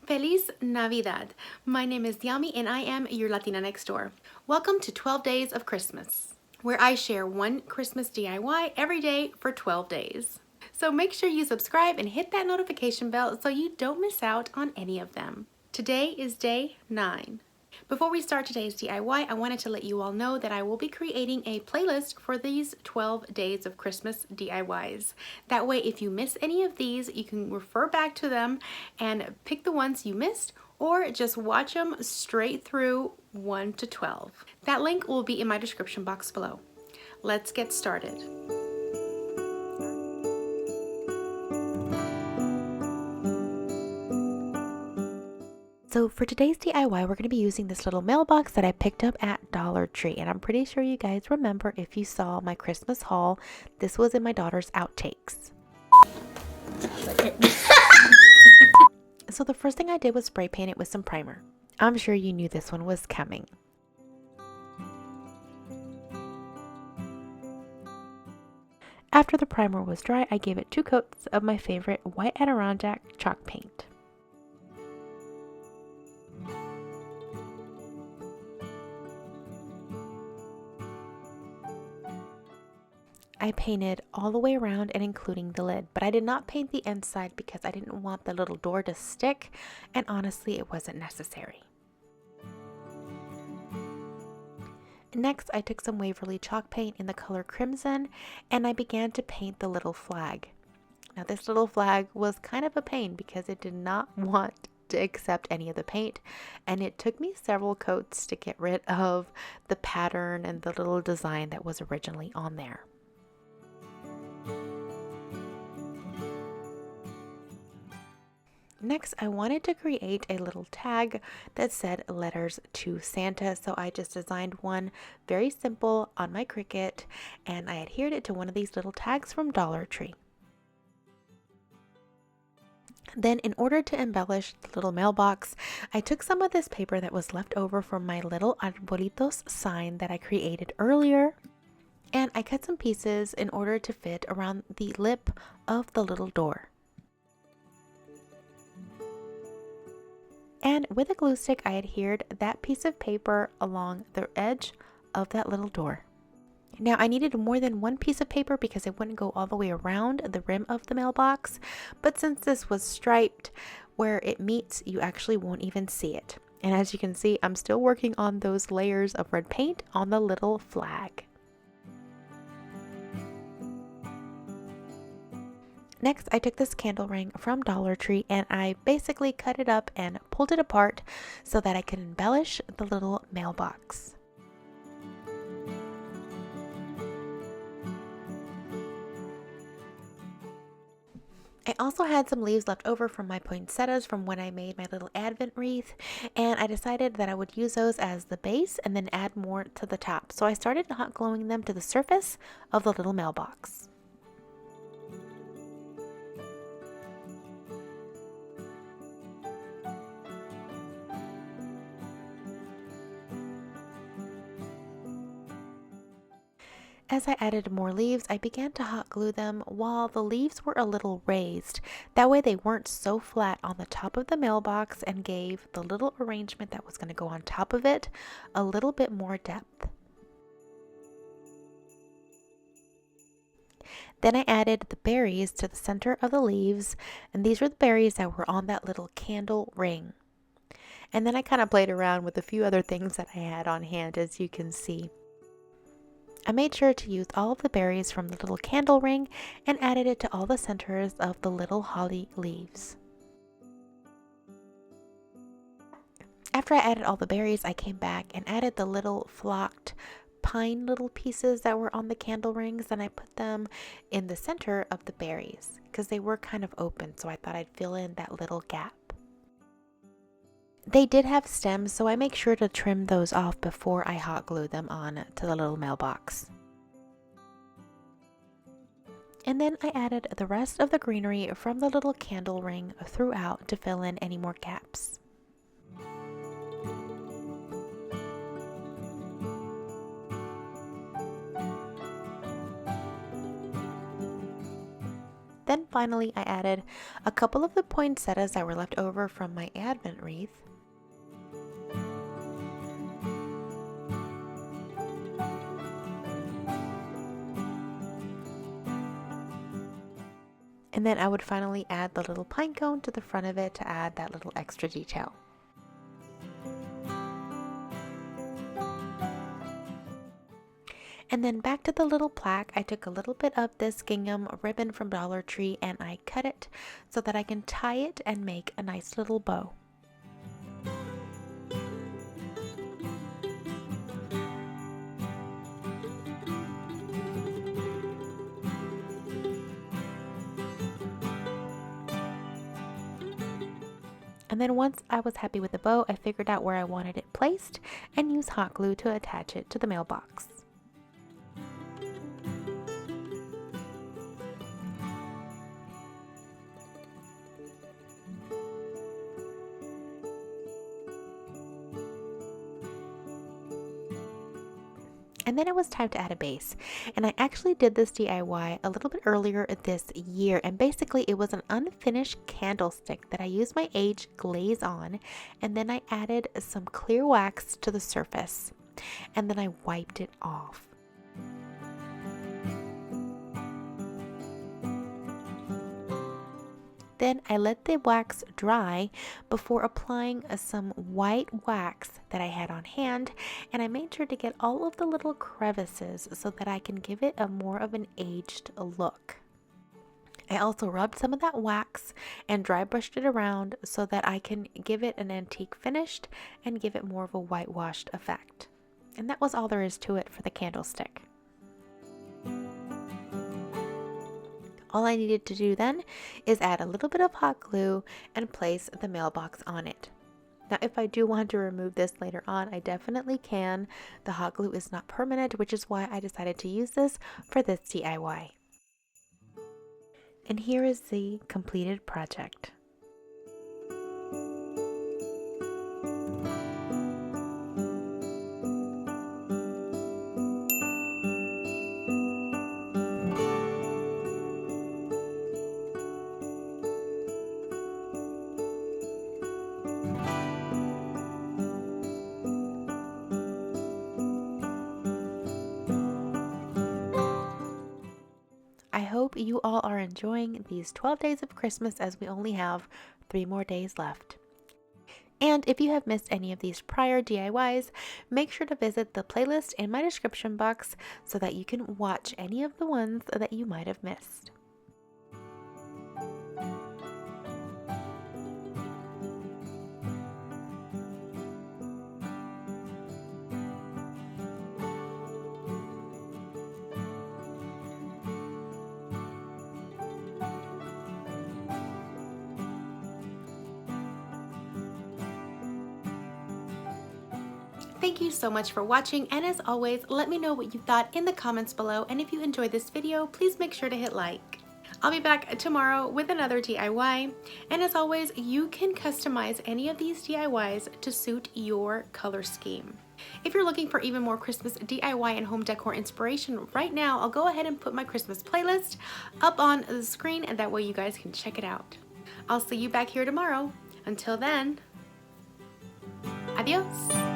Feliz Navidad! My name is Yami and I am your Latina next door. Welcome to 12 Days of Christmas, where I share one Christmas DIY every day for 12 days. So make sure you subscribe and hit that notification bell so you don't miss out on any of them. Today is day 9. Before we start today's DIY, I wanted to let you all know that I will be creating a playlist for these 12 days of Christmas DIYs. That way, if you miss any of these, you can refer back to them and pick the ones you missed, or just watch them straight through 1 to 12. That link will be in my description box below. Let's get started. So for today's DIY, we're going to be using this little mailbox that I picked up at Dollar Tree. And I'm pretty sure you guys remember if you saw my Christmas haul. This was in my daughter's outtakes. So the first thing I did was spray paint it with some primer. I'm sure you knew this one was coming. After the primer was dry, I gave it 2 coats of my favorite white Adirondack chalk paint. I painted all the way around and including the lid, but I did not paint the inside because I didn't want the little door to stick, and honestly it wasn't necessary. Next, I took some Waverly chalk paint in the color Crimson and I began to paint the little flag. Now this little flag was kind of a pain because it did not want to accept any of the paint, and it took me several coats to get rid of the pattern and the little design that was originally on there. Next, I wanted to create a little tag that said letters to Santa, so I just designed one very simple on my Cricut and I adhered it to one of these little tags from Dollar Tree. Then, in order to embellish the little mailbox, I took some of this paper that was left over from my little arbolitos sign that I created earlier, and I cut some pieces in order to fit around the lip of the little door. And with a glue stick, I adhered that piece of paper along the edge of that little door. Now, I needed more than one piece of paper because it wouldn't go all the way around the rim of the mailbox. But since this was striped, where it meets, you actually won't even see it. And as you can see, I'm still working on those layers of red paint on the little flag. Next, I took this candle ring from Dollar Tree and I basically cut it up and pulled it apart so that I could embellish the little mailbox. I also had some leaves left over from my poinsettias from when I made my little advent wreath, and I decided that I would use those as the base and then add more to the top. So I started hot gluing them to the surface of the little mailbox. As I added more leaves, I began to hot glue them while the leaves were a little raised. That way they weren't so flat on the top of the mailbox and gave the little arrangement that was going to go on top of it a little bit more depth. Then I added the berries to the center of the leaves, and these were the berries that were on that little candle ring. And then I kind of played around with a few other things that I had on hand, as you can see. I made sure to use all of the berries from the little candle ring and added it to all the centers of the little holly leaves. After I added all the berries, I came back and added the little flocked pine little pieces that were on the candle rings, and I put them in the center of the berries because they were kind of open, so I thought I'd fill in that little gap. They did have stems, so I make sure to trim those off before I hot glue them on to the little mailbox. And then I added the rest of the greenery from the little candle ring throughout to fill in any more gaps. Then finally I added a couple of the poinsettias that were left over from my Advent wreath. And then I would finally add the little pine cone to the front of it to add that little extra detail. And then back to the little plaque, I took a little bit of this gingham ribbon from Dollar Tree and I cut it so that I can tie it and make a nice little bow. And then once I was happy with the bow, I figured out where I wanted it placed and used hot glue to attach it to the mailbox. And then it was time to add a base, and I actually did this DIY a little bit earlier this year, and basically it was an unfinished candlestick that I used my age glaze on, and then I added some clear wax to the surface, and then I wiped it off. Then I let the wax dry before applying some white wax that I had on hand, and I made sure to get all of the little crevices so that I can give it a more of an aged look. I also rubbed some of that wax and dry brushed it around so that I can give it an antique finish and give it more of a whitewashed effect. And that was all there is to it for the candlestick. All I needed to do then is add a little bit of hot glue and place the mailbox on it. Now, if I do want to remove this later on, I definitely can. The hot glue is not permanent, which is why I decided to use this for this DIY. And here is the completed project. I hope you all are enjoying these 12 days of Christmas, as we only have 3 more days left. And if you have missed any of these prior DIYs, make sure to visit the playlist in my description box so that you can watch any of the ones that you might have missed. Thank you so much for watching, and as always, let me know what you thought in the comments below, and if you enjoyed this video, please make sure to hit like. I'll be back tomorrow with another DIY, and as always, you can customize any of these DIYs to suit your color scheme. If you're looking for even more Christmas DIY and home decor inspiration right now, I'll go ahead and put my Christmas playlist up on the screen, and that way you guys can check it out. I'll see you back here tomorrow. Until then, adios.